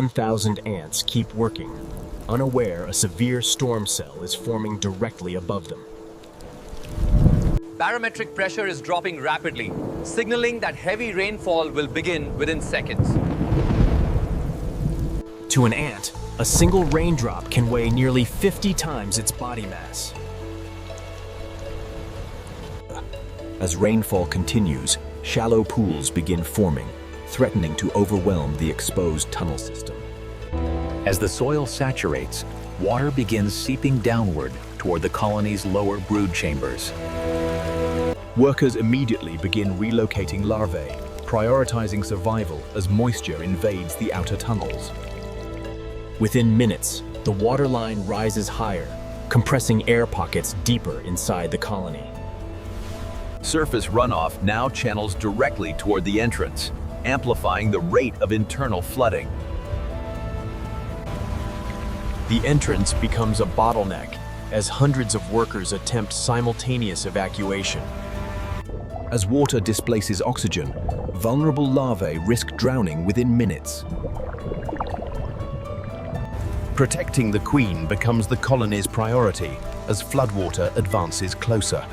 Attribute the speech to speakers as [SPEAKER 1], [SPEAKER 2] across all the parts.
[SPEAKER 1] 1,000 ants keep working, unaware a severe storm cell is forming directly above them.
[SPEAKER 2] Barometric pressure is dropping rapidly, signaling that heavy rainfall will begin within seconds.
[SPEAKER 1] To an ant, a single raindrop can weigh nearly 50 times its body mass. As rainfall continues, shallow pools begin forming, threatening to overwhelm the exposed tunnel system.
[SPEAKER 3] As the soil saturates, water begins seeping downward toward the colony's lower brood chambers.
[SPEAKER 1] Workers immediately begin relocating larvae, prioritizing survival as moisture invades the outer tunnels. Within minutes, the waterline rises higher, compressing air pockets deeper inside the colony.
[SPEAKER 3] Surface runoff now channels directly toward the entrance, amplifying the rate of internal flooding.
[SPEAKER 1] The entrance becomes a bottleneck as hundreds of workers attempt simultaneous evacuation. As water displaces oxygen, vulnerable larvae risk drowning within minutes. Protecting the queen becomes the colony's priority as floodwater advances closer.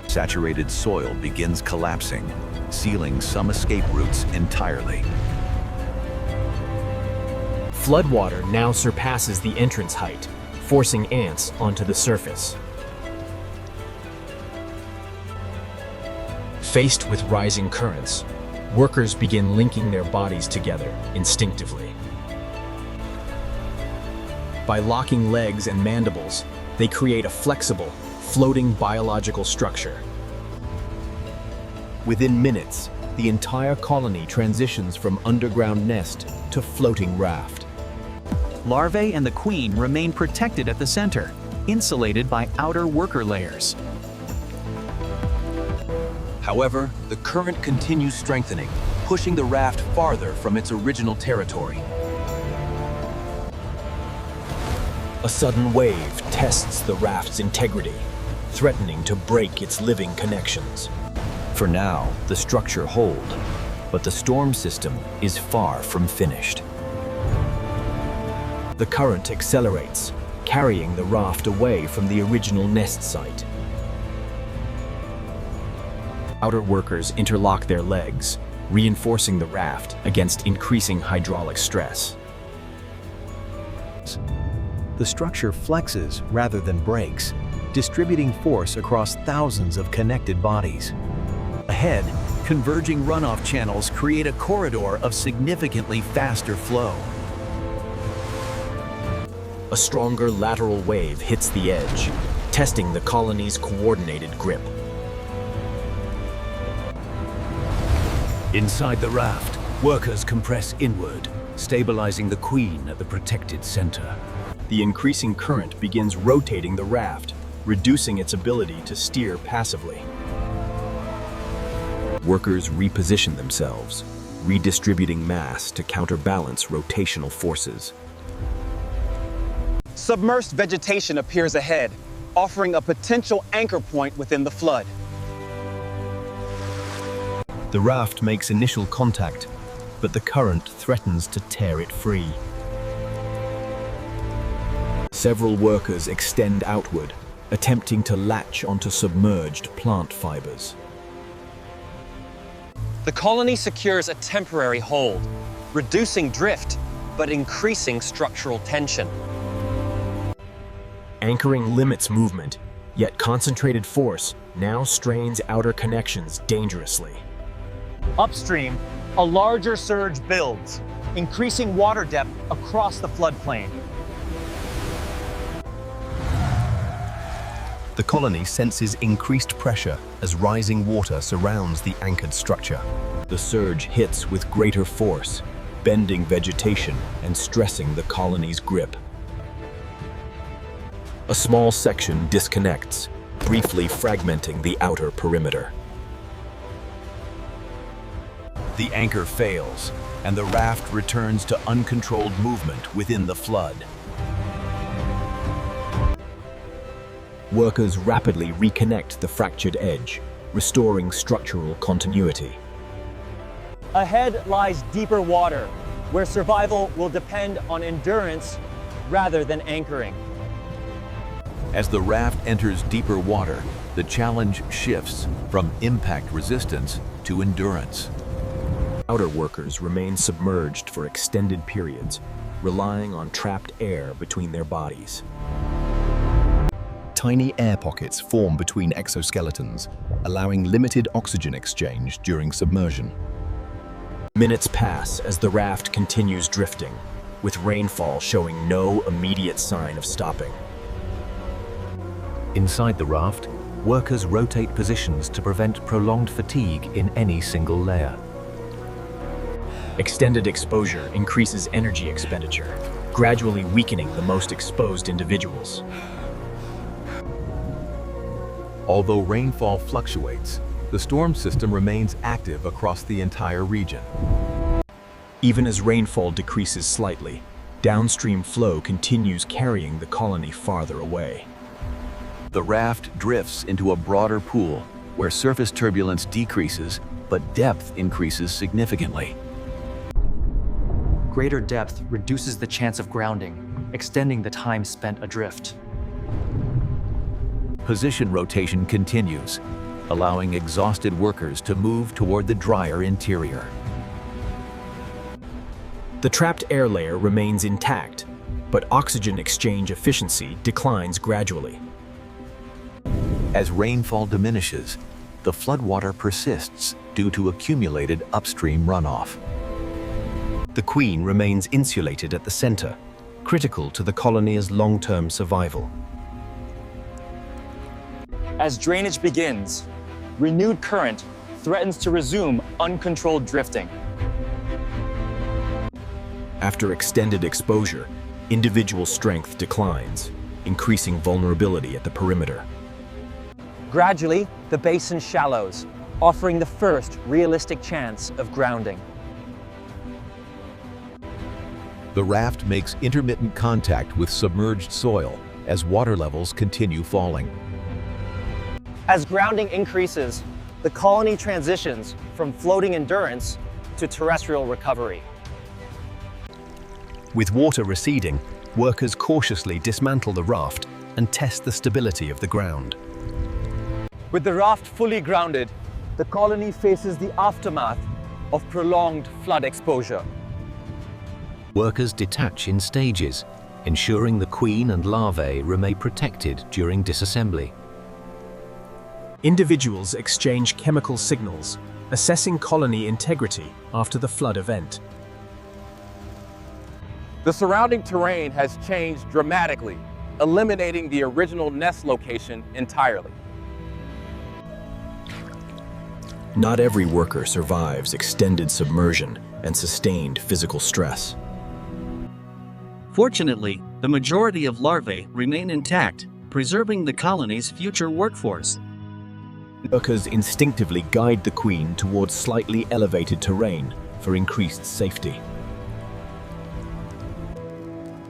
[SPEAKER 3] Saturated soil begins collapsing, sealing some escape routes entirely.
[SPEAKER 1] Floodwater now surpasses the entrance height, forcing ants onto the surface. Faced with rising currents, workers begin linking their bodies together instinctively. By locking legs and mandibles, they create a flexible, floating biological structure. Within minutes, the entire colony transitions from underground nest to floating raft.
[SPEAKER 4] Larvae and the queen remain protected at the center, insulated by outer worker layers.
[SPEAKER 1] However, the current continues strengthening, pushing the raft farther from its original territory. A sudden wave tests the raft's integrity, threatening to break its living connections. For now, the structure holds, but the storm system is far from finished. The current accelerates, carrying the raft away from the original nest site. Outer workers interlock their legs, reinforcing the raft against increasing hydraulic stress.
[SPEAKER 5] The structure flexes rather than breaks, distributing force across thousands of connected bodies. Ahead, converging runoff channels create a corridor of significantly faster flow.
[SPEAKER 1] A stronger lateral wave hits the edge, testing the colony's coordinated grip.
[SPEAKER 3] Inside the raft, workers compress inward, stabilizing the queen at the protected center.
[SPEAKER 1] The increasing current begins rotating the raft, reducing its ability to steer passively. Workers reposition themselves, redistributing mass to counterbalance rotational forces.
[SPEAKER 6] Submersed vegetation appears ahead, offering a potential anchor point within the flood.
[SPEAKER 1] The raft makes initial contact, but the current threatens to tear it free. Several workers extend outward, attempting to latch onto submerged plant fibers.
[SPEAKER 6] The colony secures a temporary hold, reducing drift, but increasing structural tension.
[SPEAKER 1] Anchoring limits movement, yet concentrated force now strains outer connections dangerously.
[SPEAKER 7] Upstream, a larger surge builds, increasing water depth across the floodplain.
[SPEAKER 1] The colony senses increased pressure as rising water surrounds the anchored structure. The surge hits with greater force, bending vegetation and stressing the colony's grip. A small section disconnects, briefly fragmenting the outer perimeter. The anchor fails, and the raft returns to uncontrolled movement within the flood. Workers rapidly reconnect the fractured edge, restoring structural continuity.
[SPEAKER 7] Ahead lies deeper water, where survival will depend on endurance rather than anchoring.
[SPEAKER 3] As the raft enters deeper water, the challenge shifts from impact resistance to endurance.
[SPEAKER 1] Outer workers remain submerged for extended periods, relying on trapped air between their bodies. Tiny air pockets form between exoskeletons, allowing limited oxygen exchange during submersion. Minutes pass as the raft continues drifting, with rainfall showing no immediate sign of stopping.
[SPEAKER 5] Inside the raft, workers rotate positions to prevent prolonged fatigue in any single layer.
[SPEAKER 1] Extended exposure increases energy expenditure, gradually weakening the most exposed individuals.
[SPEAKER 3] Although rainfall fluctuates, the storm system remains active across the entire region.
[SPEAKER 1] Even as rainfall decreases slightly, downstream flow continues carrying the colony farther away.
[SPEAKER 3] The raft drifts into a broader pool where surface turbulence decreases, but depth increases significantly.
[SPEAKER 4] Greater depth reduces the chance of grounding, extending the time spent adrift.
[SPEAKER 3] Position rotation continues, allowing exhausted workers to move toward the drier interior.
[SPEAKER 1] The trapped air layer remains intact, but oxygen exchange efficiency declines gradually.
[SPEAKER 3] As rainfall diminishes, the floodwater persists due to accumulated upstream runoff.
[SPEAKER 1] The queen remains insulated at the center, critical to the colony's long-term survival.
[SPEAKER 7] As drainage begins, renewed current threatens to resume uncontrolled drifting.
[SPEAKER 1] After extended exposure, individual strength declines, increasing vulnerability at the perimeter.
[SPEAKER 7] Gradually, the basin shallows, offering the first realistic chance of grounding.
[SPEAKER 3] The raft makes intermittent contact with submerged soil as water levels continue falling.
[SPEAKER 7] As grounding increases, the colony transitions from floating endurance to terrestrial recovery.
[SPEAKER 1] With water receding, workers cautiously dismantle the raft and test the stability of the ground.
[SPEAKER 7] With the raft fully grounded, the colony faces the aftermath of prolonged flood exposure.
[SPEAKER 5] Workers detach in stages, ensuring the queen and larvae remain protected during disassembly.
[SPEAKER 1] Individuals exchange chemical signals, assessing colony integrity after the flood event.
[SPEAKER 8] The surrounding terrain has changed dramatically, eliminating the original nest location entirely.
[SPEAKER 1] Not every worker survives extended submersion and sustained physical stress.
[SPEAKER 9] Fortunately, the majority of larvae remain intact, preserving the colony's future workforce.
[SPEAKER 1] Workers instinctively guide the queen towards slightly elevated terrain for increased safety.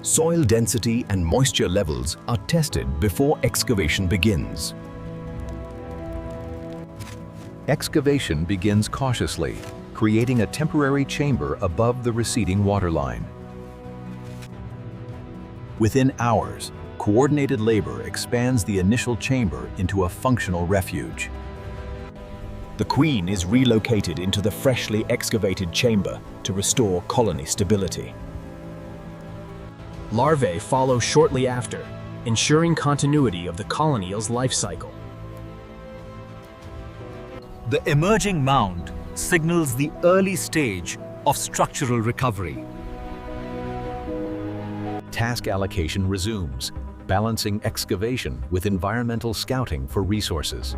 [SPEAKER 1] Soil density and moisture levels are tested before excavation begins.
[SPEAKER 3] Excavation begins cautiously, creating a temporary chamber above the receding waterline. Within hours, coordinated labor expands the initial chamber into a functional refuge.
[SPEAKER 1] The queen is relocated into the freshly excavated chamber to restore colony stability. Larvae follow shortly after, ensuring continuity of the colony's life cycle.
[SPEAKER 10] The emerging mound signals the early stage of structural recovery.
[SPEAKER 3] Task allocation resumes, balancing excavation with environmental scouting for resources.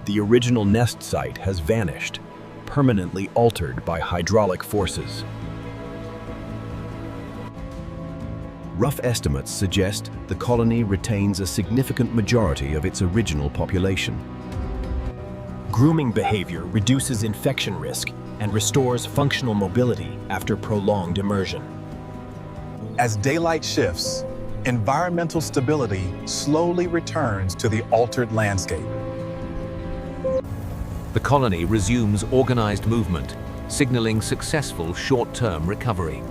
[SPEAKER 1] The original nest site has vanished, permanently altered by hydraulic forces. Rough estimates suggest the colony retains a significant majority of its original population. Grooming behavior reduces infection risk and restores functional mobility after prolonged immersion.
[SPEAKER 11] As daylight shifts, environmental stability slowly returns to the altered landscape.
[SPEAKER 3] The colony resumes organized movement,
[SPEAKER 5] signaling successful short-term recovery.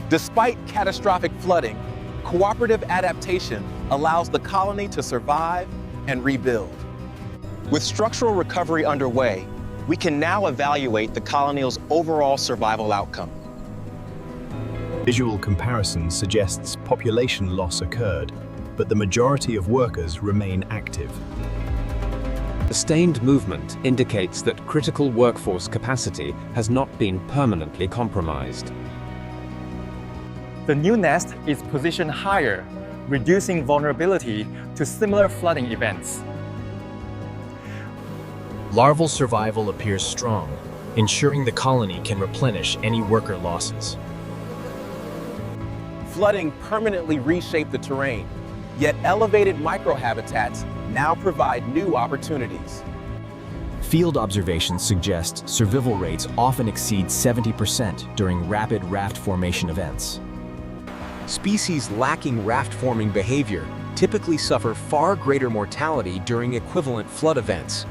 [SPEAKER 8] Despite catastrophic flooding, cooperative adaptation allows the colony to survive and rebuild.
[SPEAKER 7] With structural recovery underway, we can now evaluate the colony's overall survival outcome.
[SPEAKER 1] Visual comparison suggests population loss occurred, but the majority of workers remain active.
[SPEAKER 12] Sustained movement indicates that critical workforce capacity has not been permanently compromised.
[SPEAKER 7] The new nest is positioned higher, reducing vulnerability to similar flooding events.
[SPEAKER 13] Larval survival appears strong, ensuring the colony can replenish any worker losses.
[SPEAKER 8] Flooding permanently reshaped the terrain, yet elevated microhabitats now provide new opportunities.
[SPEAKER 1] Field observations suggest survival rates often exceed 70% during rapid raft formation events.
[SPEAKER 5] Species lacking raft-forming behavior typically suffer far greater mortality during equivalent flood events.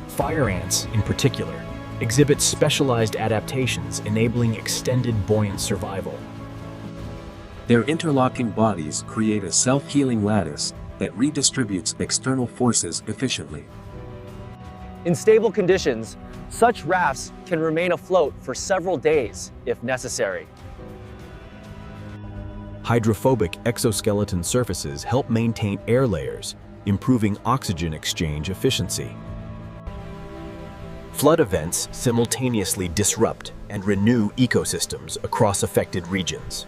[SPEAKER 1] Fire ants, in particular, exhibit specialized adaptations enabling extended buoyant survival.
[SPEAKER 12] Their interlocking bodies create a self-healing lattice that redistributes external forces efficiently.
[SPEAKER 7] In stable conditions, such rafts can remain afloat for several days if necessary.
[SPEAKER 1] Hydrophobic exoskeleton surfaces help maintain air layers, improving oxygen exchange efficiency. Flood events simultaneously disrupt and renew ecosystems across affected regions.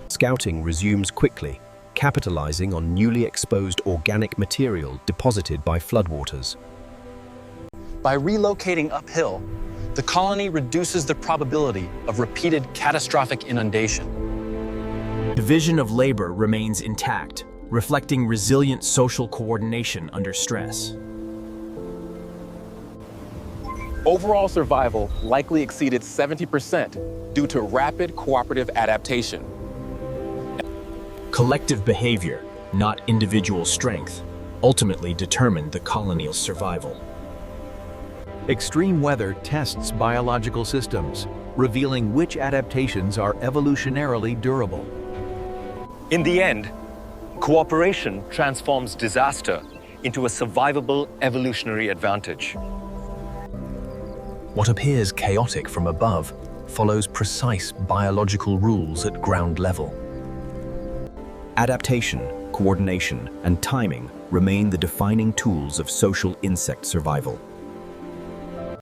[SPEAKER 1] Scouting resumes quickly, capitalizing on newly exposed organic material deposited by floodwaters.
[SPEAKER 7] By relocating uphill, the colony reduces the probability of repeated catastrophic inundation.
[SPEAKER 13] Division of labor remains intact, reflecting resilient social coordination under stress.
[SPEAKER 8] Overall survival likely exceeded 70% due to rapid cooperative adaptation.
[SPEAKER 13] Collective behavior, not individual strength, ultimately determined the colony's survival.
[SPEAKER 5] Extreme weather tests biological systems, revealing which adaptations are evolutionarily durable.
[SPEAKER 14] In the end, cooperation transforms disaster into a survivable evolutionary advantage.
[SPEAKER 1] What appears chaotic from above follows precise biological rules at ground level. Adaptation, coordination, and timing remain the defining tools of social insect survival.